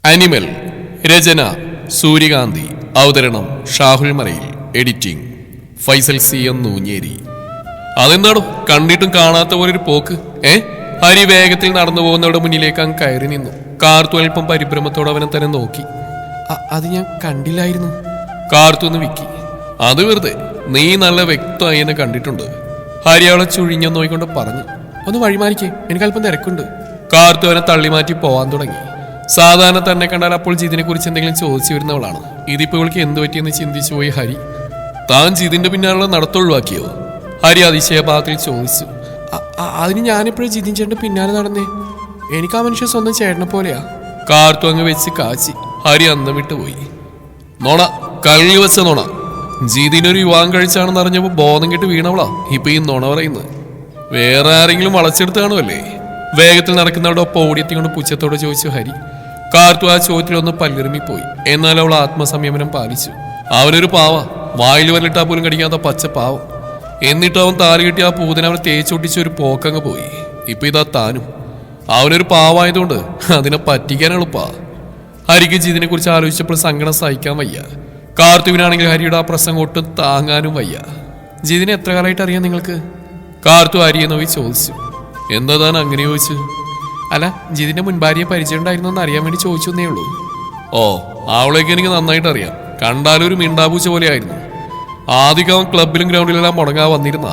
Animal. രചന സൂര്യകാന്തി. അവതരണം Shahul Marayil. Editing Faisal C M Noonjeri. അതെന്താണോ കണ്ടിട്ടും കാണാത്ത പോലൊരു പോക്ക്? ഹരി വേഗത്തിൽ നടന്നു പോകുന്നവരുടെ മുന്നിലേക്ക് അങ്ങ് കയറി നിന്നു. കാർത്തു അല്പം പരിഭ്രമത്തോടെ അവനെ തന്നെ നോക്കി. അത് ഞാൻ കണ്ടില്ലായിരുന്നു. കാർത്തുന്ന് വിക്കി. അത് വെറുതെ, നീ നല്ല വ്യക്തമായി എന്നെ കണ്ടിട്ടുണ്ട്. ഹരി അവളെ ചുഴിഞ്ഞ നോയിക്കൊണ്ട് പറഞ്ഞു. ഒന്ന് വഴിമാറിക്കേ, എനിക്ക് അല്പം തിരക്കുണ്ട്. കാർത്തു അവനെ തള്ളി മാറ്റി പോവാൻ തുടങ്ങി. സാധാരണ തന്നെ കണ്ടാൽ അപ്പോൾ ജിതിനെ കുറിച്ച് എന്തെങ്കിലും ചോദിച്ചു വരുന്നവളാണ്. ഇതിപ്പോ ഇവൾക്ക് എന്തു പറ്റിയെന്ന് ചിന്തിച്ചു പോയി ഹരി. താൻ ജിതിന്റെ പിന്നാലുള്ള നടത്തൊഴിവാക്കിയോ? ഹരി അതിശയഭാഗത്തിൽ ചോദിച്ചു. അതിന് ഞാനിപ്പോഴും ജിതിൻ ചേട്ടന്റെ പിന്നാലെ നടന്നേ. എനിക്ക് ആ മനുഷ്യ സ്വന്തം ചേട്ടനെ പോലെയാ. കാർത്തു അങ്ങ് വെച്ച് കാച്ചി. ഹരി അന്തം വിട്ടുപോയി. നോണ, കള്ളി വെച്ച നോണ. ജിതിനൊരു വിവാഹം കഴിച്ചാണെന്ന് അറിഞ്ഞപ്പോ ബോധം കെട്ട് വീണവളാ ഇപ്പൊ ഈ നോണ പറയുന്നത്. വേറെ ആരെങ്കിലും വളച്ചെടുത്ത് കാണുമല്ലേ? വേഗത്തിൽ നടക്കുന്നവളുടെ ഒപ്പം ഓടിയെത്തിക്കൊണ്ട് പുച്ഛത്തോടെ ചോദിച്ചു ഹരി. കാർത്തു ആ ചോദ്യത്തിലൊന്ന് പല്ലിറുമിപ്പോയി. എന്നാൽ അവൾ ആത്മസംയമനം പാലിച്ചു. അവനൊരു പാവ, വായിൽ വരലിട്ടാ പോലും കടിക്കാത്ത പച്ച പാവം. എന്നിട്ട് അവൻ താലി കെട്ടി ആ പൂതനെ അവനെ തേച്ചൊട്ടിച്ച് ഒരു പോക്കങ്ങ് പോയി. ഇപ്പൊ ഇതാ താനും. അവനൊരു പാവായതുകൊണ്ട് അതിനെ പറ്റിക്കാൻ എളുപ്പാ. ഹരിക്ക് ജിതിനെ കുറിച്ച് ആലോചിച്ചപ്പോൾ സങ്കടം സഹിക്കാൻ വയ്യ. കാർത്തുവിനാണെങ്കിൽ ഹരിയുടെ ആ പ്രസംഗം ഒട്ടും താങ്ങാനും വയ്യ. ജിതിനെ എത്ര കാലമായിട്ട് അറിയാം നിങ്ങൾക്ക്? കാർത്തു ഹരിയെ നോക്കി ചോദിച്ചു. എന്താ താൻ അങ്ങനെ ചോദിച്ചു? അല്ല, ജിതിന്റെ മുൻഭാര്യയെ പരിചയം ഉണ്ടായിരുന്നു എന്ന് അറിയാൻ വേണ്ടി ചോദിച്ചു എന്നേ ഉള്ളൂ. ഓ, അവളേക്ക് എനിക്ക് നന്നായിട്ട് അറിയാം. കണ്ടാലൊരു മിണ്ടാപൂച്ച പോലെയായിരുന്നു. ആദ്യം അവൻ ക്ലബിലും ഗ്രൗണ്ടിലെല്ലാം മുടങ്ങാൻ വന്നിരുന്ന.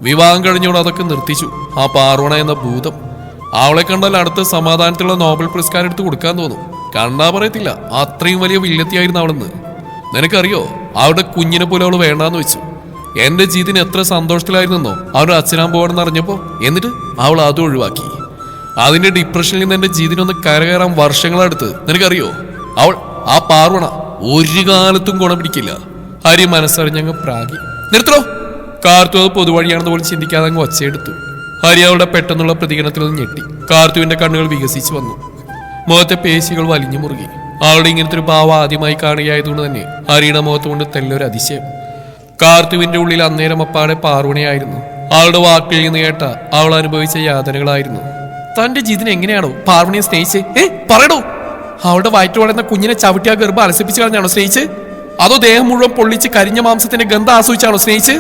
വിവാഹം കഴിഞ്ഞോട് അതൊക്കെ നിർത്തിച്ചു. ആ പാർവണ എന്ന ഭൂതം. അവളെ കണ്ടാൽ അടുത്ത സമാധാനത്തിലുള്ള നോബൽ പുരസ്കാരം എടുത്ത് കൊടുക്കാൻ തോന്നും. കണ്ടാ പറയത്തില്ല, അത്രയും വലിയ വില്ലത്തിയായിരുന്നു അവളെന്ന്. നിനക്കറിയോ, അവളുടെ കുഞ്ഞിനെ പോലെ അവള് വേണ്ടാന്ന് വെച്ചു. എന്റെ ജിതിന് എത്ര സന്തോഷത്തിലായിരുന്നോ അവരുടെ അച്ഛനാൻ പോകണമെന്ന് അറിഞ്ഞപ്പോ. എന്നിട്ട് അവൾ അതും ഒഴിവാക്കി. അതിന്റെ ഡിപ്രഷനിൽ നിന്ന് എന്റെ ജിതിനൊന്ന് കരകയറാൻ വർഷങ്ങളെടുത്ത്. നിനക്കറിയോ, അവൾ ആ പാർവണ ഒരു കാലത്തും ഗുണം പിടിക്കില്ല. ഹരി മനസ്സറിഞ്ഞങ്ങ് പ്രാഗി. നിർത്തണോ? കാർത്തു അത് പൊതുവഴിയാണെന്ന് പോലും ചിന്തിക്കാതെ അങ്ങ് ഒച്ചയെടുത്തു. ഹരി അവളുടെ പെട്ടെന്നുള്ള പ്രതികരണത്തിൽ നിന്ന് ഞെട്ടി. കാർത്തുവിന്റെ കണ്ണുകൾ വികസിച്ചു വന്നു. മുഖത്തെ പേശികൾ വലിഞ്ഞു മുറുകി. അവളുടെ ഇങ്ങനത്തെ ഒരു ഭാവം ആദ്യമായി കാണുകയായതുകൊണ്ട് തന്നെ ഹരിയുടെ മുഖത്ത് കൊണ്ട് തെല്ലൊരു അതിശയം. കാർത്തുവിന്റെ ഉള്ളിൽ അന്നേരം അപ്പാടെ പാർവണയായിരുന്നു. അവളുടെ വാക്കിൽ നിന്ന് കേട്ട അവൾ അനുഭവിച്ച യാതനകളായിരുന്നു. തന്റെ ജിതിന് എങ്ങനെയാണോ പാർവണയെ സ്നേഹിച്ച്? പറയണോ? അവളുടെ വയറ്റ് വളർന്ന കുഞ്ഞിനെ ചവിട്ടിയാ ഗർഭം അലസിപ്പിച്ചു കളഞ്ഞാണോ സ്നേഹിച്ച്? അതോ ദേഹം മുഴുവൻ പൊള്ളിച്ച് കരിഞ്ഞ മാംസത്തിന്റെ ഗന്ധം ആസ്വദിച്ചാണോ സ്നേഹിച്ച്?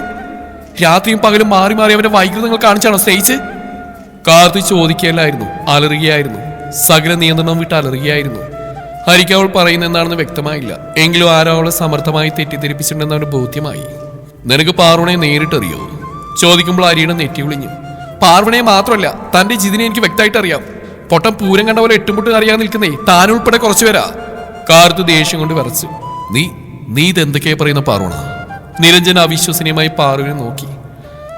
രാത്രിയും പകലും മാറി മാറി അവന്റെ വൈകൃതങ്ങൾ കാണിച്ചാണോ സ്നേഹിച്ച്? കാർത്തി ചോദിക്കുകയല്ലായിരുന്നു, അലറുകയായിരുന്നു. സകല നിയന്ത്രണം വിട്ട് അലറുകയായിരുന്നു. ഹരിക്ക് അവൾ പറയുന്ന എന്താണെന്ന് വ്യക്തമായില്ല. എങ്കിലും ആരോ അവളെ സമർത്ഥമായി തെറ്റിദ്ധരിപ്പിച്ചിട്ടുണ്ടെന്ന് അവന് ബോധ്യമായി. നിനക്ക് പാർവണയെ നേരിട്ടറിയോ? ചോദിക്കുമ്പോൾ ഹരിയുടെ നെറ്റി വിളിഞ്ഞു. പാർവണയെ മാത്രമല്ല, തന്റെ ജിതിനെ എനിക്ക് വ്യക്തമായിട്ട് അറിയാം. പൊട്ടം പൂരം കണ്ട പോലെ എട്ടുമുട്ട് അറിയാൻ നിൽക്കുന്നേ താനുൾപ്പെടെ കുറച്ചുപേരാ. കാർത്ത് ദേഷ്യം കൊണ്ട് വിറച്ചു. നീ ഇതെന്തൊക്കെയാ പറയുന്ന പാർവണ? നിരഞ്ജൻ അവിശ്വസനീയമായി പാറുവിനെ നോക്കി.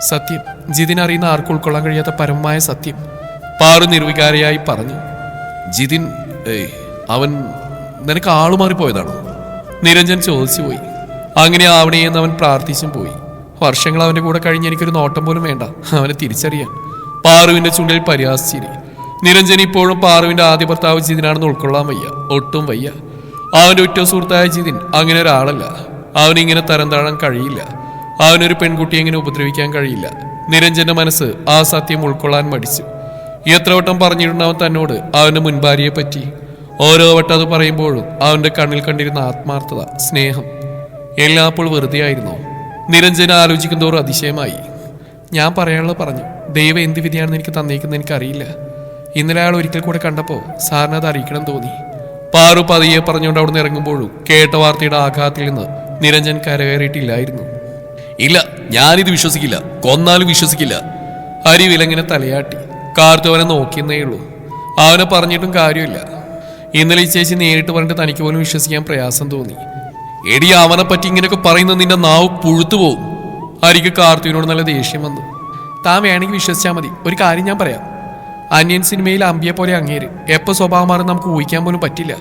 സത്യം, ജിതിൻ അറിയുന്ന ആർക്കും ഉൾക്കൊള്ളാൻ കഴിയാത്ത പരമമായ സത്യം. പാറു നിർവികാരയായി പറഞ്ഞു. ജിതിൻ അവൻ നിനക്ക് ആളുമാറിപ്പോയതാണോ? നിരഞ്ജൻ ചോദിച്ചു പോയി. അങ്ങനെ ആവണേയെന്ന് അവൻ പ്രാർത്ഥിച്ചും പോയി. വർഷങ്ങൾ അവന്റെ കൂടെ കഴിഞ്ഞ് എനിക്കൊരു നോട്ടം പോലും വേണ്ട അവനെ തിരിച്ചറിയാൻ. പാറുവിന്റെ ചുണ്ടിൽ പരിഹാസിച്ചിരി. നിരഞ്ജൻ ഇപ്പോഴും പാറുവിന്റെ ആദ്യ ഭർത്താവ് ജിതിനാണെന്ന് ഉൾക്കൊള്ളാൻ വയ്യ, ഒട്ടും വയ്യ. അവന്റെ ഉറ്റ സുഹൃത്തായ ജിതിൻ അങ്ങനെ ഒരാളല്ല. അവനിങ്ങനെ തരം താഴാൻ കഴിയില്ല. അവനൊരു പെൺകുട്ടിയെ എങ്ങനെ ഉപദ്രവിക്കാൻ കഴിയില്ല. നിരഞ്ജന്റെ മനസ്സ് ആ സത്യം ഉൾക്കൊള്ളാൻ മടിച്ചു. എത്ര വട്ടം പറഞ്ഞിട്ടുണ്ടാവും തന്നോട് അവന്റെ മുൻഭാര്യയെ പറ്റി. ഓരോ വട്ടം അത് പറയുമ്പോഴും അവന്റെ കണ്ണിൽ കണ്ടിരുന്ന ആത്മാർത്ഥത, സ്നേഹം എല്ലാം അപ്പോൾ വെറുതെ ആയിരുന്നോ? നിരഞ്ജന ആലോചിക്കും തോറും അതിശയമായി. ഞാൻ പറയാനുള്ളത് പറഞ്ഞു. ദൈവം എന്ത് വിധിയാണെന്ന് എനിക്ക് തന്നേക്കുന്നത് എനിക്കറിയില്ല. ഇന്നലെ അയാൾ ഒരിക്കൽ കൂടെ കണ്ടപ്പോൾ സാറിന് അത് അറിയിക്കണം തോന്നി. പാറു പതിയെ പറഞ്ഞുകൊണ്ട് അവിടെ നിന്ന് ഇറങ്ങുമ്പോഴും കേട്ട വാർത്തയുടെ ആഘാതത്തിൽ നിന്ന് നിരഞ്ജൻ കരകയറിയിട്ടില്ലായിരുന്നു. ഇല്ല, ഞാനിത് വിശ്വസിക്കില്ല, കൊന്നാലും വിശ്വസിക്കില്ല. ഹരി വിലങ്ങനെ തലയാട്ടി. കാർത്തു അവനെ നോക്കിയെന്നേ ഉള്ളൂ. അവനെ പറഞ്ഞിട്ടും കാര്യമില്ല. ഇന്നലെ ഈ ചേച്ചി നേരിട്ട് പറഞ്ഞിട്ട് തനിക്ക് പോലും വിശ്വസിക്കാൻ പ്രയാസം തോന്നി. എടി, അവനെ പറ്റി ഇങ്ങനെയൊക്കെ പറയുന്നത് നിന്റെ നാവ് പുഴുത്തുപോകും. ഹരിക്ക് കാർത്തുവിനോട് നല്ല ദേഷ്യം വന്നു. താൻ വേണമെങ്കിൽ വിശ്വസിച്ചാൽ മതി. ഒരു കാര്യം ഞാൻ പറയാം. അന്യൻ സിനിമയിൽ അമ്പിയെ പോലെ അങ്ങേര് എപ്പോൾ സ്വഭാവം മാറും നമുക്ക് ഊഹിക്കാൻ പോലും പറ്റില്ല.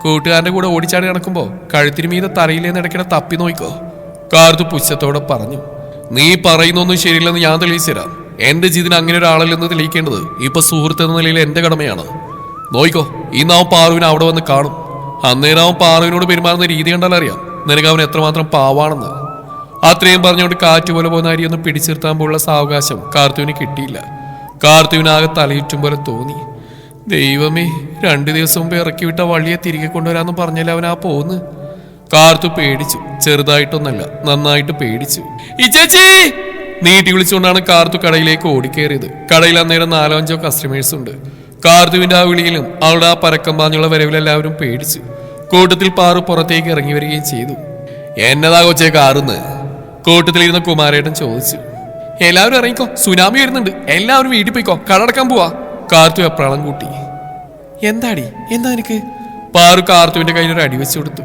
കൂട്ടുകാരന്റെ കൂടെ ഓടിച്ചാടി നടക്കുമ്പോൾ കഴുത്തിന് മീതെ തറയിലേന്ന് ഇടയ്ക്കിടെ തപ്പി നോക്കോ. കാർത്തു പുച്ഛത്തോടെ പറഞ്ഞു. നീ പറയുന്നൊന്നും ശരിയില്ലെന്ന് ഞാൻ തെളിയിച്ചു തരാം. എന്റെ ജിതിന് അങ്ങനെ ഒരാളല്ലെന്ന് തെളിയിക്കേണ്ടത് ഇപ്പൊ സുഹൃത്ത് എന്ന നിലയിൽ എന്റെ കടമയാണ്. നോയിക്കോ, ഇന്ന് അവൻ പാറുവിനെ അവിടെ വന്ന് കാണും. അന്നേരം അവൻ പാറുവിനോട് പെരുമാറുന്ന രീതി കണ്ടാലറിയാം നിനക്ക് അവൻ എത്രമാത്രം പാവാണെന്ന്. അത്രയും പറഞ്ഞുകൊണ്ട് കാറ്റുപോലെ പോകുന്ന അരിയൊന്നും പിടിച്ചിർത്താൻ പോലുള്ള സാവകാശം കാർത്തുവിന് കിട്ടിയില്ല. കാർത്തുവിനാകെ തലയുറ്റും പോലെ തോന്നി. ദൈവമേ, 2 ദിവസം മുമ്പ് ഇറക്കി വിട്ട വള്ളിയെ തിരികെ കൊണ്ടുവരാന്ന് പറഞ്ഞാൽ അവൻ ആ പോന്ന്. കാർത്തു പേടിച്ചു. ചെറുതായിട്ടൊന്നല്ല, നന്നായിട്ട് പേടിച്ചു. ഈ ചേച്ചി നീട്ടി വിളിച്ചുകൊണ്ടാണ് കാർത്തു കടയിലേക്ക് ഓടിക്കേറിയത്. കടയിൽ അന്നേരം 4-5 കസ്റ്റമേഴ്സ് ഉണ്ട്. കാർത്തുവിന്റെ ആ വിളിയിലും അവളുടെ ആ പരക്കം പാഞ്ഞുള്ള വരവിലെല്ലാവരും പേടിച്ചു. കൂട്ടത്തിൽ പാറു പുറത്തേക്ക് ഇറങ്ങി വരികയും ചെയ്തു. എന്നതാ കൊച്ചേ കാറുന്ന്? കൂട്ടത്തിലിരുന്ന കുമാരേട്ടൻ ചോദിച്ചു. എല്ലാവരും ഇറങ്ങിക്കോ, സുനാമി വരുന്നുണ്ട്, എല്ലാവരും വീട്ടിൽ പോയിക്കോ, കടടക്കാൻ പോവാ. കാർത്തു എപ്രാളം കൂട്ടി. എന്താടി, എന്താ എനിക്ക്? പാറു കാർത്തുവിന്റെ കയ്യിൽ ഒരു അടി വെച്ചു കൊടുത്തു.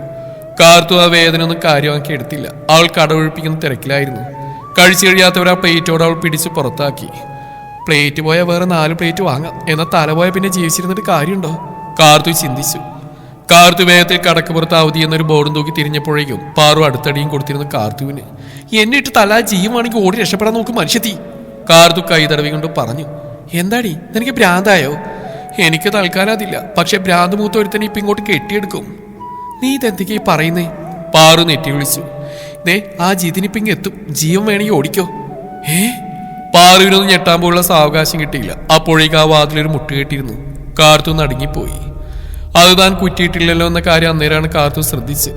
കാർത്തു ആ വേദന ഒന്നും കാര്യമാക്കി എടുത്തില്ല. അവൾ കടയൊഴിപ്പിക്കുന്ന തിരക്കിലായിരുന്നു. കഴിച്ചു കഴിയാത്തവർ ആ പ്ലേറ്റോട് അവൾ പിടിച്ച് പുറത്താക്കി. പ്ലേറ്റ് പോയാൽ വേറെ 4 പ്ലേറ്റ് വാങ്ങാം, എന്നാൽ തല പോയാൽ പിന്നെ ജീവിച്ചിരുന്നിട്ട് കാര്യമുണ്ടോ? കാർത്തു ചിന്തിച്ചു. കാർത്തു വേഗത്തിൽ കടക്കുപുറത്ത് അവധി എന്നൊരു ബോർഡും തൂക്കി തിരിഞ്ഞപ്പോഴേക്കും പാറു അടുത്തടിയും കൊടുത്തിരുന്നു കാർത്തുവിന്. എന്നിട്ട് തല ജീവമാണെങ്കിൽ ഓടി രക്ഷപ്പെടാൻ നോക്കും മനുഷ്യത്തി. കാർത്തു കൈതടവി കൊണ്ട് പറഞ്ഞു. എന്താടി, നിനക്ക് ഭ്രാന്തായോ? എനിക്ക് തൽക്കാലം അതില്ല, പക്ഷെ ഭ്രാന്ത് മൂത്ത ഒരുത്തന്നെ ഇപ്പം ഇങ്ങോട്ട് കെട്ടിയെടുക്കും. നീ ഇതെന്തൊക്കെയാ പറയുന്നേ? പാറു നെറ്റി വിളിച്ചു. ദേ, ആ ജിതിനിപ്പിങ് എത്തും, ജീവൻ വേണമെങ്കിൽ ഓടിക്കോ. പാറുവിനൊന്നും ഞെട്ടാൻ പോലുള്ള സാവകാശം കിട്ടിയില്ല. അപ്പോഴേക്ക് ആ വാതിലൊരു മുട്ട് കെട്ടിയിരുന്നു. കാർത്തു നടുങ്ങിപ്പോയി. അത് താൻ കുറ്റിയിട്ടില്ലല്ലോ എന്ന കാര്യം അന്നേരമാണ് കാർത്തു ശ്രദ്ധിച്ച്.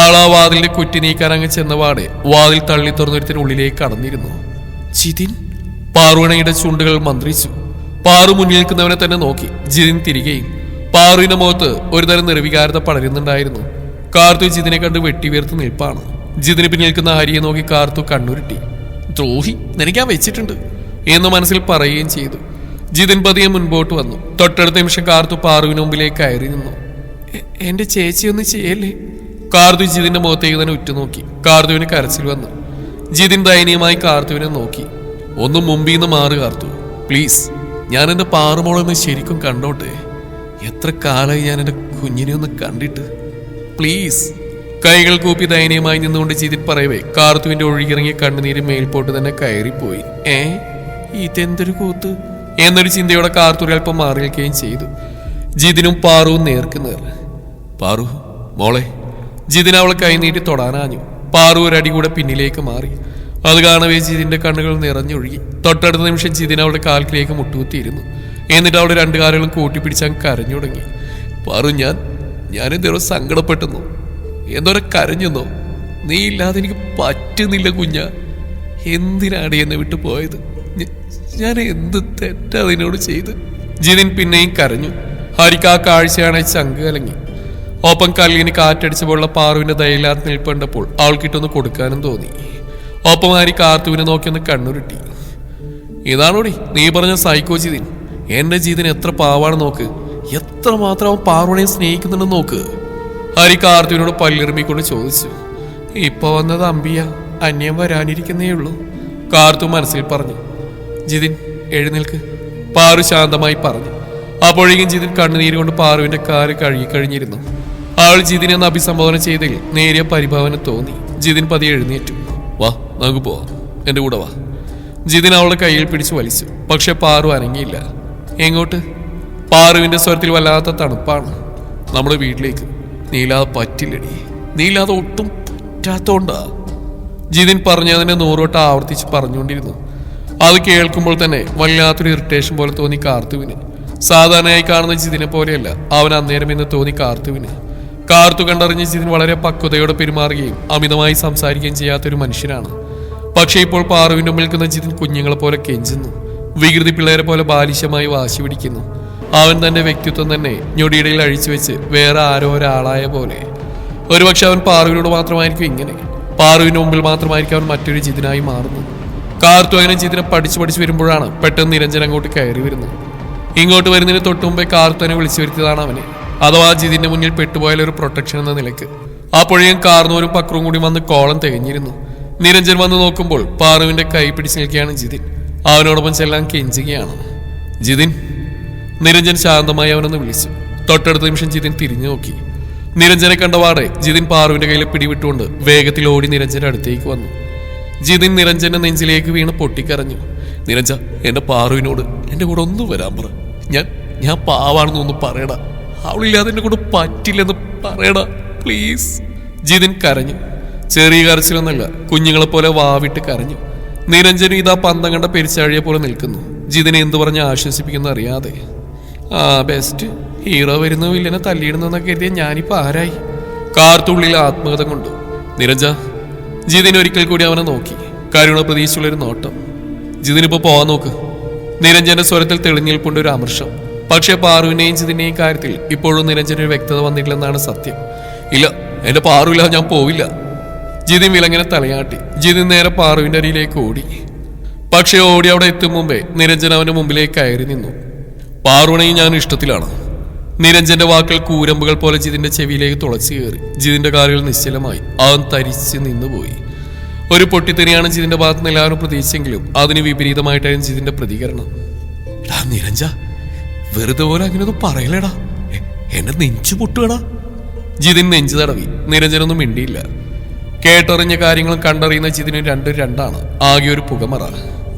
ആളാ വാതിലിന്റെ കുറ്റി നീക്കാൻ അങ്ങ് ചെന്നപാടെ വാതിൽ തള്ളി തുറന്നൊരുത്തിന് ഉള്ളിലേക്ക് കടന്നിരുന്നു. ജിതിൻ? പാറുവണയുടെ ചുണ്ടുകൾ മന്ത്രിച്ചു. പാറു മുന്നിൽ നിൽക്കുന്നവനെ തന്നെ നോക്കി. ജിതിൻ തിരികെയും. പാറുവിന്റെ മുഖത്ത് ഒരുതരം നിർവികാരത പടരുന്നുണ്ടായിരുന്നു. കാർത്തു ജിതിനെ കണ്ട് വെട്ടിവേർത്ത് നിൽപ്പാണ്. ജിതിന് പിന്നിൽ നിൽക്കുന്ന ഹരിയെ നോക്കി കാർത്തു കണ്ണുരുട്ടി. ദ്രോഹി, നിനക്ക് ഞാൻ വെച്ചിട്ടുണ്ട് എന്ന് മനസ്സിൽ പറയുകയും ചെയ്തു. ജിതിൻ പതിയെ മുൻപോട്ട് വന്നു. തൊട്ടടുത്ത നിമിഷം കാർത്തു പാറുവിന് മുമ്പിലേക്ക് കയറി നിന്നു. എന്റെ ചേച്ചി ഒന്ന് ചെയ്യല്ലേ? കാർത്തു ജിതിന്റെ മുഖത്തേക്ക് തന്നെ ഉറ്റുനോക്കി. കാർത്തുവിന് കരച്ചിൽ വന്നു. ജിതിൻ ദയനീയമായി കാർത്തുവിനെ നോക്കി. ഒന്ന് മുമ്പിന്ന് മാറി കാർത്തു, പ്ലീസ്. ഞാൻ എന്റെ പാറുമോളൊന്ന് ശരിക്കും കണ്ടോട്ടെ. എത്ര കാലമായി ഞാൻ എന്റെ കുഞ്ഞിനെ ഒന്ന് കണ്ടിട്ട്, പ്ലീസ്. കൈകൾ കൂപ്പി ദയനീയമായി നിന്നുകൊണ്ട് ജിതിൻ പറയവേ കാർത്തുവിന്റെ ഒഴുകിയിറങ്ങിയ കണ്ണുനീര് മേൽപോട്ട് തന്നെ കയറിപ്പോയി. ഇതെന്തൊരു കൂത്ത് എന്നൊരു ചിന്തയോടെ കാർത്തു അല്പം മാറി നിൽക്കുകയും ചെയ്തു. ജിതിനും പാറുവും നേർക്കുനേർ. പാറു മോളെ. ജിതിൻ അവളെ കൈനീട്ടി തൊടാനാഞ്ഞു. പാറു ഒരടി കൂടെ പിന്നിലേക്ക് മാറി. അത് കാണവേ ജിതിന്റെ കണ്ണുകൾ നിറഞ്ഞൊഴുകി. തൊട്ടടുത്ത നിമിഷം ജിതിൻ അവളുടെ കാൽക്കിലേക്ക് മുട്ടുകുത്തിയിരുന്നു. എന്നിട്ട് അവളുടെ 2 കാലുകളും കൂട്ടിപ്പിടിച്ചാൽ കരഞ്ഞു തുടങ്ങി. പാറു, ഞാൻ എന്തോരോ സങ്കടപ്പെട്ടെന്നോ, എന്തോരം കരഞ്ഞെന്നോ. നീ ഇല്ലാതെ എനിക്ക് പറ്റുന്നില്ല കുഞ്ഞ. എന്തിനാണ് എന്നെ വിട്ടു പോയത്? ഞാൻ എന്ത് തെറ്റാ അതിനോട് ചെയ്ത്? ജിതിൻ പിന്നെയും കരഞ്ഞു. ഹരിക്ക് ആ കാഴ്ചയാണ് ചങ്ക് കലങ്ങി. ഒപ്പം കല്ലിന് കാറ്റടിച്ചപ്പോഴുള്ള പാറുവിന്റെ ദയയില്ലാത്ത നിൽപ്പുണ്ടപ്പോൾ അവൾക്കിട്ടൊന്ന് കൊടുക്കാനും തോന്നി. ഒപ്പം ഹരി കാർത്തുവിനെ നോക്കിയൊന്ന് കണ്ണുരുട്ടി. ഇതാണോടി നീ പറഞ്ഞ സൈക്കോ ജിതിൻ? എന്റെ ജിതിൻ എത്ര പാവാണ് നോക്ക്, എത്രമാത്രം അവൻ പാറുവിനെ സ്നേഹിക്കുന്നുണ്ടെന്ന് നോക്ക്. ഹരി കാർത്തുവിനോട് പല്ലിറുമ്മിക്കൊണ്ട് ചോദിച്ചു. ഇപ്പൊ വന്നത് അമ്പിയ, അന്യം വരാനിരിക്കുന്നേ ഉള്ളൂ. കാർത്തു മനസ്സിൽ പറഞ്ഞു. ജിതിൻ എഴുന്നേൽക്ക്, പാറു ശാന്തമായി പറഞ്ഞു. അപ്പോഴേക്കും ജിതിൻ കണ്ണുനീര് കൊണ്ട് പാറുവിന്റെ കാല് കഴുകിക്കഴിഞ്ഞിരുന്നു. അവൾ ജിതിനെ ഒന്ന് അഭിസംബോധന ചെയ്തതിൽ നേരിയ പരിഭാവന തോന്നി. ജിതിൻ പതിയെ എഴുന്നേറ്റു. വാ, നമുക്ക് പോവാം, എന്റെ കൂടെ വാ. ജിതിൻ അവളുടെ കയ്യിൽ പിടിച്ചു വലിച്ചു. പക്ഷെ പാറു അനങ്ങിയില്ല. എങ്ങോട്ട്? പാറുവിന്റെ സ്വരത്തിൽ വല്ലാത്ത തണുപ്പാണ്. നമ്മുടെ വീട്ടിലേക്ക്. നീലാതെ പറ്റില്ലടി, നീലാതെ ഒട്ടും പറ്റാത്തോണ്ടാ. ജിതിൻ പറഞ്ഞതിനെ 100 വട്ടം ആവർത്തിച്ച് പറഞ്ഞുകൊണ്ടിരുന്നു. അത് കേൾക്കുമ്പോൾ തന്നെ വല്ലാത്തൊരു ഇറിറ്റേഷൻ പോലെ തോന്നി കാർത്തുവിന്. സാധാരണയായി കാണുന്ന ജിതിനെ പോലെയല്ല അവൻ അന്നേരം എന്ന് തോന്നി കാർത്തുവിന്. കാർത്തു കണ്ടറിഞ്ഞ് ജിതിൻ വളരെ പക്വതയോടെ പെരുമാറുകയും അമിതമായി സംസാരിക്കുകയും ചെയ്യാത്തൊരു മനുഷ്യനാണ്. പക്ഷേ ഇപ്പോൾ പാറുവിന്റെ മുമ്പിൽ നിൽക്കുന്ന ജിതിൻ കുഞ്ഞുങ്ങളെ പോലെ കെഞ്ചുന്നു. വികൃതി പിള്ളേരെ പോലെ ബാലിശമായി വാശി പിടിക്കുന്നു. അവൻ തന്റെ വ്യക്തിത്വം തന്നെ ഞൊടിയിടയിൽ അഴിച്ചു വെച്ച് വേറെ ആരോ ഒരാളായ പോലെ. ഒരുപക്ഷെ അവൻ പാറുവിനോട് മാത്രമായിരിക്കും ഇങ്ങനെ. പാറുവിന് മുമ്പിൽ മാത്രമായിരിക്കും അവൻ മറ്റൊരു ജിതിനായി മാറുന്നു. കാർത്തു അങ്ങനെ ജിതിനെ പഠിച്ചു വരുമ്പോഴാണ് പെട്ടെന്ന് നിരഞ്ജൻ അങ്ങോട്ട് കയറി വരുന്നത്. ഇങ്ങോട്ട് വരുന്നതിന് തൊട്ടു മുമ്പേ കാർത്തുവിനെ വിളിച്ചു വരുത്തിയതാണ് അവനെ. അഥവാ ജിതിന്റെ മുന്നിൽ പെട്ടുപോയാൽ ഒരു പ്രൊട്ടക്ഷൻ എന്ന നിലയ്ക്ക്. അപ്പോഴേക്കും കാർന്നൂരും പക്രവും കൂടി വന്ന് കോളം തികഞ്ഞിരുന്നു. നിരഞ്ജൻ വന്ന് നോക്കുമ്പോൾ പാറുവിന്റെ കൈ പിടിച്ചു നിൽക്കുകയാണ് ജിതിൻ. അവനോടൊപ്പം ചെല്ലാൻ കെഞ്ചുകയാണ്. ജിതിൻ. നിരഞ്ജൻ ശാന്തമായി അവനൊന്ന് വിളിച്ചു. തൊട്ടടുത്ത നിമിഷം ജിതിൻ തിരിഞ്ഞു നോക്കി. നിരഞ്ജനെ കണ്ടപാടെ ജിതിൻ പാറുവിന്റെ കയ്യിൽ പിടിവിട്ടുകൊണ്ട് വേഗത്തിൽ ഓടി നിരഞ്ജന്റെ അടുത്തേക്ക് വന്നു. ജിതിൻ നിരഞ്ജന്റെ നെഞ്ചിലേക്ക് വീണ് പൊട്ടിക്കരഞ്ഞു. നിരഞ്ജ, എന്റെ പാറുവിനോട് എന്റെ കൂടെ ഒന്ന് വരാൻ പറ. ഞാൻ പാവാണെന്ന് ഒന്ന് പറയടാ. അവളില്ലാതെ എന്റെ കൂടെ പറ്റില്ലെന്ന് പറയടാ, പ്ലീസ്. ജിതിൻ കരഞ്ഞു. ചെറിയ കരച്ചിലൊന്നല്ല, കുഞ്ഞുങ്ങളെ പോലെ വാവിട്ട് കരഞ്ഞു. നിരഞ്ജനും ഇതാ പന്തം കണ്ട പെരിച്ചാഴിയെ പോലെ നിൽക്കുന്നു. ജിതിനെ എന്തു പറഞ്ഞ് ആശ്വസിപ്പിക്കുന്ന അറിയാതെ. ബെസ്റ്റ്, ഹീറോ വരുന്നു വില്ലനെ തല്ലിയിടുന്നൊക്കെ കരുതിയ ഞാനിപ്പോ ആരായി? കാർത്തുള്ളിൽ ആത്മകഥം കൊണ്ടു. നിരഞ്ജ. ജിതിൻ ഒരിക്കൽ കൂടി അവനെ നോക്കി. കരുണ പ്രതീക്ഷിച്ചുള്ളൊരു നോട്ടം. ജിതിനിപ്പോ പോവാൻ നോക്ക്. നിരഞ്ജന്റെ സ്വരത്തിൽ തെളിഞ്ഞിൽപ്പുണ്ട് ഒരു അമർഷം. പക്ഷെ പാറുവിന്റെയും ജിതിന്റെയും കാര്യത്തിൽ ഇപ്പോഴും നിരഞ്ജനൊരു വ്യക്തത വന്നിട്ടില്ലെന്നാണ് സത്യം. ഇല്ല, എന്റെ പാറുവില്ല, ഞാൻ പോവില്ല. ജിതിൻ വിലങ്ങനെ തലയാട്ടി. ജിതിൻ നേരെ പാറുവിന്റെ അരിയിലേക്ക് ഓടി. പക്ഷെ ഓടി അവിടെ എത്തും മുമ്പേ നിരഞ്ജൻ അവന്റെ മുമ്പിലേക്ക് കയറി നിന്നു. പാറുവിനെയും ഞാൻ ഇഷ്ടത്തിലാണ്. നിരഞ്ജന്റെ വാക്കുകൾ കൂരമ്പുകൾ പോലെ ജിതിന്റെ ചെവിയിലേക്ക് തുളച്ചു കയറി. ജിതിന്റെ കാലുകൾ നിശ്ചലമായി. അവൻ തരിച്ച് നിന്നുപോയി. ഒരു പൊട്ടിത്തെറിയാണ് ജിതിന്റെ ഭാഗത്ത് നിന്ന് എല്ലാവരും പ്രതീക്ഷിച്ചെങ്കിലും അതിന് വിപരീതമായിട്ടായിരുന്നു ജിതിന്റെ പ്രതികരണം. എടാ നിരഞ്ജ, വെറുതെ പോലെ അങ്ങനെയൊന്നും പറയലേടാ, എന്നെ നെഞ്ചു പൊട്ടുകടാ. ജിതിൻ നെഞ്ചു തടവി. നിരഞ്ജനൊന്നും മിണ്ടിയില്ല. കേട്ടറിഞ്ഞ കാര്യങ്ങളും കണ്ടറിയുന്ന ജിതിന് രണ്ടാണ്. ആകെ ഒരു പുകമറ.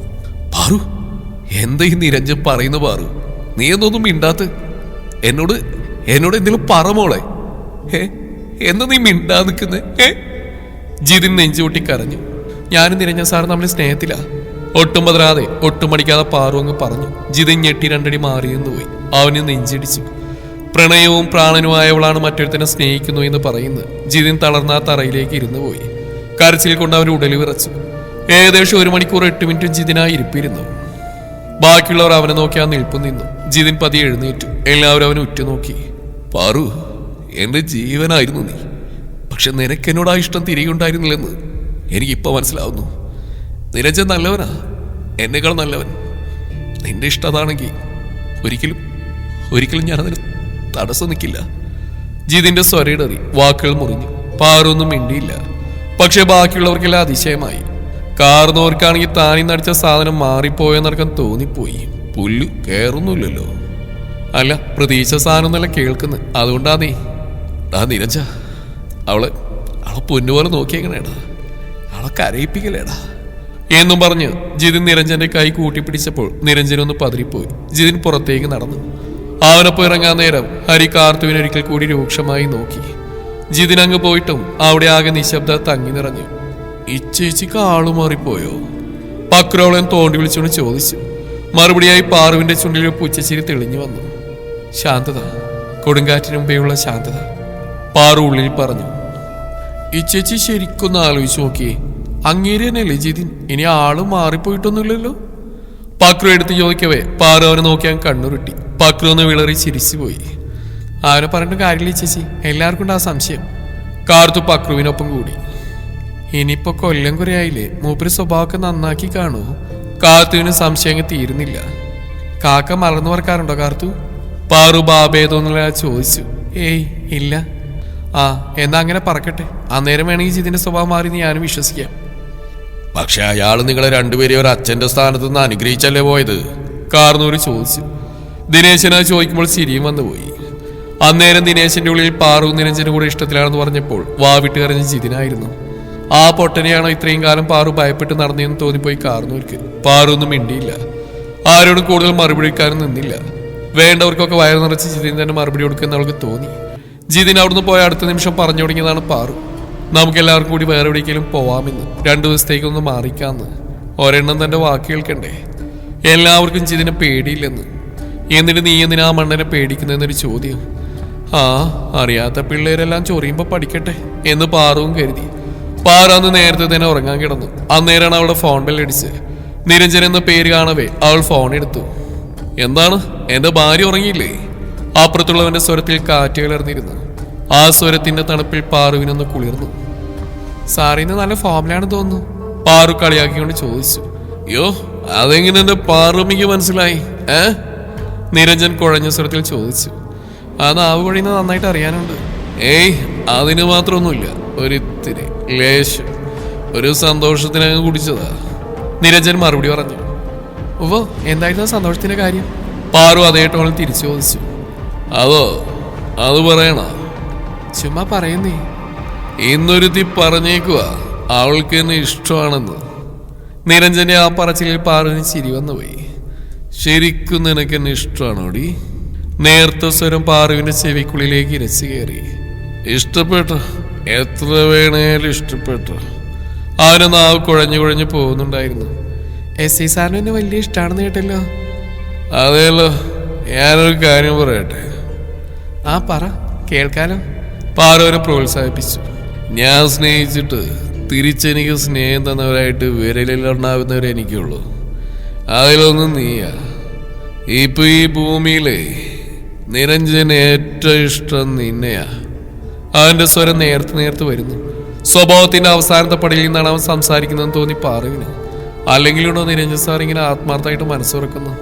പാറു, എന്താ ഈ നിരഞ്ജൻ പറയുന്ന പാറു? നീ എന്നൊന്നും മിണ്ടാത്ത്? എന്നോട് എന്തെങ്കിലും പറ മോളെ. എന്താ നീ മിണ്ടാ നിൽക്കുന്നേ? ജിതിൻ നെഞ്ചുകൂട്ടി കരഞ്ഞു. ഞാനും നിരഞ്ജൻ സാർ നമ്മൾ സ്നേഹത്തിലാ. ഒട്ടും പതരാതെ ഒട്ടും മടിക്കാതെ പാറു അങ്ങ് പറഞ്ഞു. ജിതിൻ ഞെട്ടി രണ്ടടി മാറിയെന്ന് പോയി. അവന് നെഞ്ചിടിച്ചു. പ്രണയവും പ്രാണനുമായവളാണ് മറ്റൊരുത്തനെ സ്നേഹിക്കുന്നു എന്ന് പറയുന്നത്. ജിതിൻ തളർന്ന തറയിലേക്ക് ഇരുന്നു പോയി. കരച്ചിൽ കൊണ്ട് അവൻ ഉടലി വിറച്ചു. ഏകദേശം 1 മണിക്കൂർ 8 മിനിറ്റും ജിതിനായി ഇരിപ്പിരുന്നു. ബാക്കിയുള്ളവർ അവനെ നോക്കി ആ നിൽപ്പ് നിന്നു. ജിതിൻ പതിയെ എഴുന്നേറ്റു. എല്ലാവരും അവനെ ഉറ്റുനോക്കി. പാറു, എന്റെ ജീവനായിരുന്നു നീ. പക്ഷെ നിനക്കെന്നോട് ആ ഇഷ്ടം തിരികെ ഉണ്ടായിരുന്നില്ലെന്ന് എനിക്കിപ്പോ മനസ്സിലാവുന്നു. നിരഞ്ജൻ നല്ലവനാ, എന്നേക്കാൾ നല്ലവൻ. നിന്റെ ഇഷ്ടം അതാണെങ്കിൽ ഒരിക്കലും ഞാനതിന് തടസ്സം നിൽക്കില്ല. ജിതിന്റെ സ്വരയിടറി. വാക്കുകൾ മുറിഞ്ഞു. പാറൊന്നും മിണ്ടിയില്ല. പക്ഷെ ബാക്കിയുള്ളവർക്കെല്ലാം അതിശയമായി. കാർന്നവർക്കാണെങ്കിൽ താനി നടിച്ച സാധനം മാറിപ്പോയെന്നടക്കം തോന്നിപ്പോയി. പുല്ലു കയറുന്നില്ലല്ലോ. അല്ല, പ്രതീക്ഷ സാധനം നല്ല കേൾക്കുന്നു. അതുകൊണ്ടാ നീ നിരഞ്ജ അവളെ പൊന്നുപോലെ നോക്കിയേക്കണേടാ, അവളെ കരയിപ്പിക്കലേടാ എന്നും പറഞ്ഞ് ജിതിൻ നിരഞ്ജന്റെ കൈ കൂട്ടിപ്പിടിച്ചപ്പോൾ നിരഞ്ജനൊന്ന് പതിരിപ്പോയി. ജിതിൻ പുറത്തേക്ക് നടന്നു. അവനൊപ്പം ഇറങ്ങാൻ നേരം ഹരി കാർത്തുവിനൊരിക്കൽ കൂടി രൂക്ഷമായി നോക്കി. ജിതിൻ അങ്ങ് പോയിട്ടും അവിടെ ആകെ നിശബ്ദ തങ്ങി നിറഞ്ഞു. ഈ ചേച്ചിക്ക് ആളു മാറിപ്പോയോ? പക്രോളൻ തോണ്ടി വിളിച്ചുകൊണ്ട് ചോദിച്ചു. മറുപടിയായി പാറുവിന്റെ ചുണ്ടിൽ പുച്ചച്ചിരി തെളിഞ്ഞു വന്നു. ശാന്തത, കൊടുങ്കാറ്റിന് മുമ്പേയുള്ള ശാന്തത. പാറു ഉള്ളിൽ പറഞ്ഞു. ഈ ചേച്ചി ശരിക്കൊന്ന് ആലോചിച്ചു നോക്കിയേ. അങ്ങേര് തന്നെയല്ലേ ജിതിൻ? ഇനി ആള് മാറിപ്പോയിട്ടൊന്നുമില്ലല്ലോ. പക്രു എടുത്ത് ചോദിക്കവേ പാറു അവനെ നോക്കിയാൻ കണ്ണുരുട്ടി. പക്രു ഒന്ന് വിളറി ചിരിച്ചുപോയി. അവനെ പറഞ്ഞിട്ട് കാര്യമില്ല ചേച്ചി, എല്ലാവർക്കും ഉണ്ട് ആ സംശയം. കാർത്തു പക്രുവിനൊപ്പം കൂടി. ഇനിയിപ്പോ കൊല്ലം കുറയായില്ലേ, മൂപ്പര് സ്വഭാവമൊക്കെ നന്നാക്കി കാണൂ. കാർത്തുവിന് സംശയം തീരുന്നില്ല. കാക്ക മറന്നു പറക്കാറുണ്ടോ കാർത്തു? പാറു ബാബേതോന്നുള്ള ചോദിച്ചു. ഏയ് ഇല്ല. ആ എന്നാ അങ്ങനെ പറക്കട്ടെ. അന്നേരം വേണമെങ്കിൽ ജിതിന്റെ സ്വഭാവം മാറി ഞാനും വിശ്വസിക്കാം. പക്ഷെ അയാൾ നിങ്ങളെ രണ്ടുപേരെയും ഒരു അച്ഛന്റെ സ്ഥാനത്ത് നിന്ന് അനുഗ്രഹിച്ചല്ലേ പോയത്? കാർന്നൂര് ചോദിച്ചു. ദിനേശനാ ചോദിക്കുമ്പോൾ ചിരിയും വന്നുപോയി. അന്നേരം ദിനേശന്റെ ഉള്ളിൽ പാറു നിരഞ്ജന്റെ കൂടെ ഇഷ്ടത്തിലാണെന്ന് പറഞ്ഞപ്പോൾ വാവിട്ട് കരഞ്ഞ ജിതിനായിരുന്നു. ആ പൊട്ടനെയാണോ ഇത്രയും കാലം പാറു ഭയപ്പെട്ട് നടന്നതെന്ന് തോന്നിപ്പോയി കാർന്നൂർക്ക്. പാറു ഒന്നും മിണ്ടിയില്ല. ആരോടും കൂടുതൽ മറുപടിക്കാനും നിന്നില്ല. വേണ്ടവർക്കൊക്കെ വയറ് നിറച്ച് ജിതിൻ തന്നെ മറുപടി കൊടുക്കുമെന്ന് അവൾക്ക് തോന്നി. ജിതിൻ അവിടുന്ന് പോയ അടുത്ത നിമിഷം പറഞ്ഞു തുടങ്ങിയതാണ് പാറു. നമുക്കെല്ലാവർക്കും കൂടി വേറെ എവിടേക്കെങ്കിലും പോവാമെന്ന്, 2 ദിവസത്തേക്കൊന്ന് മാറിക്കാന്ന്. ഒരെണ്ണം തന്റെ വാക്ക് കേൾക്കണ്ടേ? എല്ലാവർക്കും ജിതിനെ പേടിയില്ലെന്ന്. എന്നിട്ട് നീ എന്തിനാ മണ്ണനെ പേടിക്കുന്നതെന്നൊരു ചോദ്യം. ആ അറിയാത്ത പിള്ളേരെല്ലാം ചൊറിയുമ്പോ പഠിക്കട്ടെ എന്ന് പാറുവും കരുതി. പാറു അന്ന് നേരത്തെ തന്നെ ഉറങ്ങാൻ കിടന്നു. അന്നേരമാണ് അവളുടെ ഫോൺ ബെല്ലടിച്ച്. നിരഞ്ജൻ എന്ന പേര് കാണവേ അവൾ ഫോൺ എടുത്തു. എന്താണ്, എന്റെ ഭാര്യ ഉറങ്ങിയില്ലേ? അപ്പുറത്തുള്ളവന്റെ സ്വരത്തിൽ കാറ്റ് കലർന്നിരുന്നു. ആ സ്വരത്തിന്റെ തണുപ്പിൽ പാറുവിനൊന്ന് കുളിർന്നു. സാറിന്ന് നല്ല ഫോമിലാണ് തോന്നുന്നു, പാറു കളിയാക്കിക്കൊണ്ട് ചോദിച്ചു. യോ, അതെങ്ങനെ എന്റെ പാറുമിക്ക് മനസ്സിലായി? നിരഞ്ജൻ കുഴഞ്ഞ സ്വരത്തിൽ ചോദിച്ചു. ആ നാവ് കൊഴിയുന്നത് നന്നായിട്ട് അറിയാനുണ്ട്. ഏയ് അതിന് മാത്രമൊന്നുമില്ല, ഒരിത്തിരി ലേശം ഒരു സന്തോഷത്തിനങ്ങ് കുടിച്ചതാ. നിരഞ്ജൻ മറുപടി പറഞ്ഞു. ഓ, എന്തായിരുന്നു സന്തോഷത്തിന്റെ കാര്യം? പാറു അതേ ടോണിൽ തിരിച്ചു ചോദിച്ചു. അത് പറയണ? ചുമ്മാ പറയുന്നേ. ഇന്നൊരുത്തി പറഞ്ഞേക്കുക അവൾക്ക് എന്നെ ഇഷ്ടമാണെന്ന്. നിരഞ്ജന്റെ ആ പറച്ചിലിൽ പാറുവിന് ചിരി വന്നുപോയി. ശരിക്കും നിനക്ക് എന്നെ ഇഷ്ടമാണോടി? നേർത്ത സ്വരം പാറുവിന്റെ ചെവിക്കുള്ളിലേക്ക് ഇരച്ചു കയറി. ഇഷ്ടപ്പെട്ടു, എത്ര വേണേലും ഇഷ്ടപ്പെട്ടു. അവന് നാവ് കുഴഞ്ഞു പോകുന്നുണ്ടായിരുന്നു. എസ് ഐ സാറിന് എന്നെ വലിയ ഇഷ്ടമാണെന്ന് കേട്ടല്ലോ. അതേല്ലോ, ഞാനൊരു കാര്യം പറയട്ടെ. ആ പറ, കേൾക്കാലോ. പാറുവിനെ പ്രോത്സാഹിപ്പിച്ചു. ഞാൻ സ്നേഹിച്ചിട്ട് തിരിച്ചെനിക്ക് സ്നേഹം തന്നവരായിട്ട് വിരലിലുണ്ടാവുന്നവരെ എനിക്കുള്ളൂ. അതിലൊന്നും നീയാ. ഇപ്പൊ ഈ ഭൂമിയിലെ നിരഞ്ജന് ഏറ്റവും ഇഷ്ടം നിന്നെയാ. അവന്റെ സ്വരം നേർത്ത് വരുന്നു. സ്വഭാവത്തിന്റെ അവസാനത്തെ പടിയിൽ നിന്നാണ് അവൻ സംസാരിക്കുന്നതെന്ന് തോന്നി പാറുവിന്. അല്ലെങ്കിലുണ്ടോ നിരഞ്ജൻ സാർ ഇങ്ങനെ ആത്മാർത്ഥമായിട്ട് മനസ്സുറക്കുന്നു?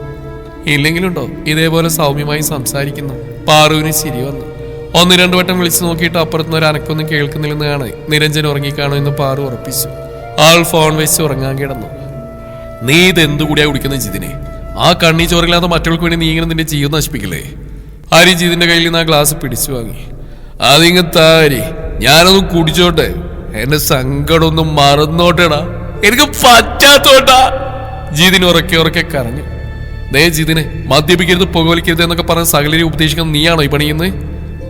ഇല്ലെങ്കിലുണ്ടോ ഇതേപോലെ സൗമ്യമായി സംസാരിക്കുന്നു? പാറുവിന് ചിരി വന്നു. 1-2 വട്ടം വിളിച്ചു നോക്കിയിട്ട് അപ്പുറത്തുനിന്ന് ഒരു അനക്കൊന്നും കേൾക്കുന്നില്ലെന്ന് കാണാൻ നിരഞ്ജൻ ഉറങ്ങിക്കാണോ എന്ന് പാറു ഉറപ്പിച്ചു. ആൾ ഫോൺ വെച്ച് ഉറങ്ങാൻ കിടന്നു. നീ ഇതെന്തു കൂടിയാ കുടിക്കുന്ന ജിതിനെ? ആ കണ്ണി ചോറില്ലാതെ മറ്റവൾക്ക് വേണ്ടി നീ ഇങ്ങനെ നിന്റെ ജീവിതം നശിപ്പിക്കില്ലേ? ഹരി ജിതിന്റെ കയ്യിൽ നിന്ന് ആ ഗ്ലാസ് പിടിച്ചു വാങ്ങി. അതിങ്ങ് താരി, ഞാനൊന്നും കുടിച്ചോട്ടെ, എന്റെ സങ്കടമൊന്നും മറന്നോട്ടെടാ, എനിക്ക് പറ്റാത്തോട്ടാ. ജിതിന് ഉറക്കെ കരഞ്ഞു. ദേ ജിതിനെ, മദ്യപിക്കരുത്, പുകവലിക്കരുത് എന്നൊക്കെ പറഞ്ഞ് സകലരെ ഉപദേശിക്കുന്ന നീയാണോ ഈ പണിയുന്നത്?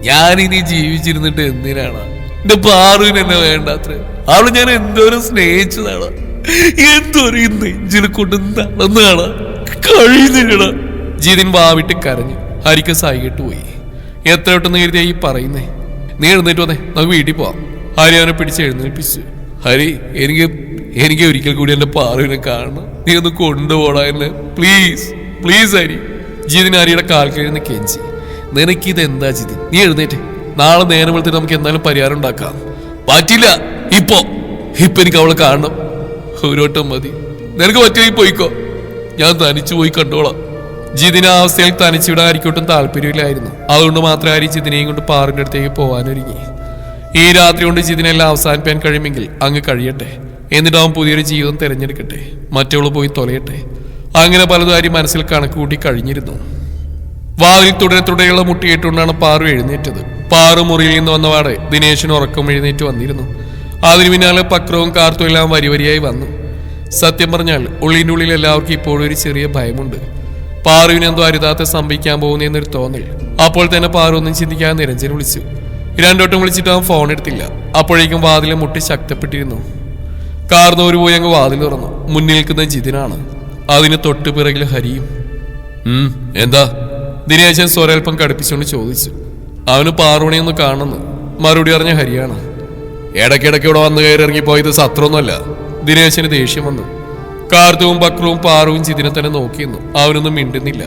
ഞാനിനി ജീവിച്ചിരുന്നിട്ട് എന്തിനാണ്? എന്റെ പാറുവിന് എന്നെ വേണ്ടാത്ര. അവള് ഞാൻ എന്തോരം സ്നേഹിച്ചതാണ്, എന്തോരം നെഞ്ചിൽ കൊണ്ട് നടന്നാണ്, കഴിയുന്നില്ല. ജിതിൻ വാവിട്ട് കരഞ്ഞു. ഹരിക്ക് സൈകിട്ട് പോയി. എത്ര വട്ടം എഴുതിയാ ഈ പറയുന്നേ? നീ എഴുന്നേറ്റ് വന്നേ, നമുക്ക് വീട്ടിൽ പോവാം. ഹരി അവനെ പിടിച്ച് എഴുന്നേൽപ്പിച്ചു. ഹരി, എനിക്ക് ഒരിക്കൽ കൂടി എന്റെ പാറുവിനെ കാണണം. നീ ഒന്ന് കൊണ്ടുപോടാ എന്നെ, പ്ലീസ് പ്ലീസ് ഹരി. ജിതിൻ ഹരിയുടെ കാൽക്കഴിഞ്ഞ് കെഞ്ചി. നിനക്കിത് എന്താ ജിതി? നീ എഴുന്നേറ്റ്. നാളെ നേരം വെളുത്തിട്ട് നമുക്ക് എന്തായാലും പരിഹാരം ഉണ്ടാക്കാം. പറ്റില്ല, ഇപ്പൊ എനിക്ക് അവളെ കാണണം. ഒരു വട്ടം മതി. നിനക്ക് പറ്റിയ പോയിക്കോ, ഞാൻ തനിച്ചു പോയി കണ്ടോളാം. ജിതിന് ആ അവസ്ഥയിൽ തനിച്ചിവിടെ ആരിക്കൊട്ടും താല്പര്യമില്ലായിരുന്നു. അതുകൊണ്ട് മാത്രം ഹരി ജിതിനെയും കൊണ്ട് പാറിന്റെ അടുത്തേക്ക് പോകാനൊരുങ്ങി. ഈ രാത്രി കൊണ്ട് ജിതിനെല്ലാം അവസാനിപ്പാൻ കഴിയുമെങ്കിൽ അങ്ങ് കഴിയട്ടെ. എന്നിട്ട് അവൻ പുതിയൊരു ജീവിതം തിരഞ്ഞെടുക്കട്ടെ. മറ്റവള് പോയി തൊലയട്ടെ. അങ്ങനെ പലതും ഹരി മനസ്സിൽ കണക്ക് കൂട്ടി കഴിഞ്ഞിരുന്നു. വാതിൽ തുടരെയുള്ള മുട്ടിയിട്ടുകൊണ്ടാണ് പാറു എഴുന്നേറ്റത്. പാറു മുറിയിൽ നിന്ന് വന്നപാടെ ദിനേശിന് ഉറക്കം എഴുന്നേറ്റ് വന്നിരുന്നു. അതിനു പിന്നാലെ പക്രവും കാർത്തും എല്ലാം വരിവരിയായി വന്നു. സത്യം പറഞ്ഞാൽ ഉള്ളിൻ്റെ ഉള്ളിൽ എല്ലാവർക്കും ഇപ്പോഴും ഒരു ചെറിയ ഭയമുണ്ട്. പാറുവിന് എന്തോ അരുതാത്ത സംഭവിക്കാൻ പോകുന്നൊരു തോന്നൽ. അപ്പോൾ തന്നെ പാറു ഒന്നും ചിന്തിക്കാതെ നിരഞ്ജൻ വിളിച്ചു. 2 വട്ടം വിളിച്ചിട്ട് അവൻ ഫോൺ എടുത്തില്ല. അപ്പോഴേക്കും വാതിലെ മുട്ടി ശക്തപ്പെട്ടിരുന്നു. കാർന്നോര് പോയി അങ്ങ് വാതിൽ തുറന്നു. മുന്നിൽ നിൽക്കുന്ന ജിതിനാണ്. അതിന് തൊട്ടു പിറകിൽ ഹരിയും. എന്താ? ദിനേശൻ സ്വരൽപ്പം കടുപ്പിച്ചുകൊണ്ട് ചോദിച്ചു. അവന് പാറുവിനെ ഒന്ന് കാണുന്നു. മറുപടി പറഞ്ഞ ഹരിയാണ്. ഇടയ്ക്കിടയ്ക്ക് ഇവിടെ വന്നു കയറി ഇറങ്ങിപ്പോയത് സത്രമൊന്നുമല്ല. ദിനേശന് ദേഷ്യം വന്നു. കാർത്തുവും പക്രവും പാറുവും ജിതിനെ തന്നെ നോക്കിയിരുന്നു. അവനൊന്നും മിണ്ടുന്നില്ല.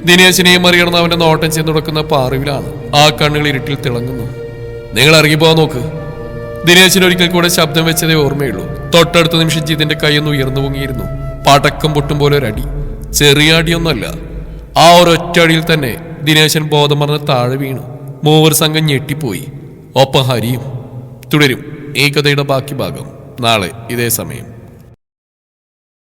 ദിനേശനെയും മറികടന്ന് അവന്റെ നോട്ടം ചെന്ന് തുടക്കുന്ന പാറുവിലാണ്. ആ കണ്ണുകൾ ഇരുട്ടിൽ തിളങ്ങുന്നു. നിങ്ങൾ ഇറങ്ങിപ്പോവാൻ നോക്ക്. ദിനേശന് ഒരിക്കൽ കൂടെ ശബ്ദം വെച്ചതേ ഓർമ്മയുള്ളൂ. തൊട്ടടുത്ത നിമിഷം ജിതിന്റെ കൈയൊന്ന് ഉയർന്നു പൊങ്ങിയിരുന്നു. പടക്കം പൊട്ടും പോലെ ഒരടി. ചെറിയ അടിയൊന്നുമല്ല. ആ ഒരൊറ്റ അടിയിൽ തന്നെ ദിനേശൻ ബോധം മറന്ന് താഴെ വീണു. മൂവർ സംഘം ഞെട്ടിപ്പോയി. ഒപ്പം ഹരിയും. തുടരും ഈ കഥയുടെ ബാക്കി ഭാഗം നാളെ ഇതേ സമയം.